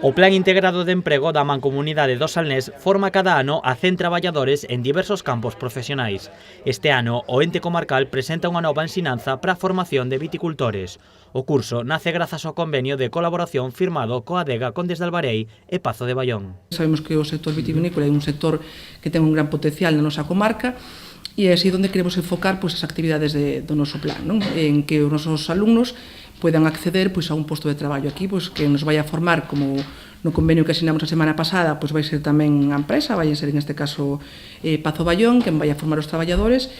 O Plan Integrado de Emprego da Mancomunidade do Salnés forma cada ano a 100 traballadores en diversos campos profesionais. Este ano, o ente comarcal presenta unha nova ensinanza para a formación de viticultores. O curso nace grazas ao convenio de colaboración firmado coa adega Condes de Albarei e Pazo de Baión. Sabemos que o sector vitivinícola é un sector que ten un gran potencial na nosa comarca e é así onde queremos enfocar as actividades do noso plan, non? En que os nosos alumnos poidan acceder a un posto de traballo aquí, que nos vai a formar, como no convenio que asinamos a semana pasada, vai ser tamén a empresa, vai ser en este caso Pazo Baión, quen vai a formar os traballadores,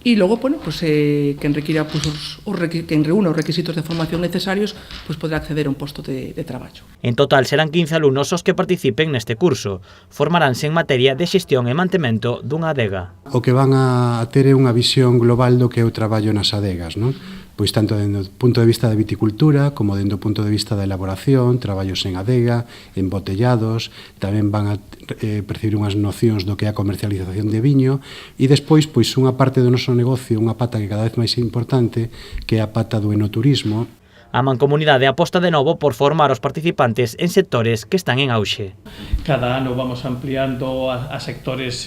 e logo, quen requira, quen reúna os requisitos de formación necesarios, podrá acceder a un posto de traballo. En total serán 15 alumnos os que participen neste curso. Formaránse en materia de xestión e mantemento dunha adega. O que van a ter é unha visión global do que é o traballo nas adegas, non? Pois tanto dentro do punto de vista da viticultura como dentro do punto de vista da elaboración, traballos en adega, embotellados, tamén van a percibir unhas nocións do que é a comercialización de viño e despois unha parte do noso negocio, unha pata que cada vez máis é importante, que é a pata do enoturismo. A Mancomunidade aposta de novo por formar os participantes en sectores que están en auxe. Cada ano vamos ampliando a sectores,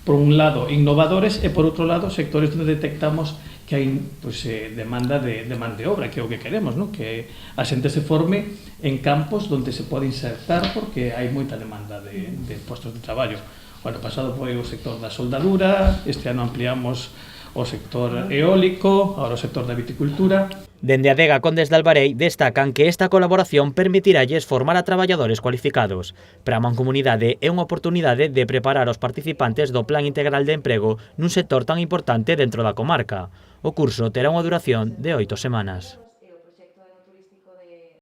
por un lado, innovadores e por outro lado, sectores onde detectamos que hai demanda de obra, que é o que queremos, non? Que a xente se forme en campos onde se pode insertar porque hai moita demanda de postos de traballo. O ano pasado foi o sector da soldadura, este ano ampliamos o sector eólico, agora o sector da viticultura. Dende a adega Condes de Albarei destacan que esta colaboración permitiralles formar a traballadores cualificados. Para a Mancomunidade é unha oportunidade de preparar os participantes do Plan Integral de Emprego nun sector tan importante dentro da comarca. O curso terá unha duración de 8 semanas.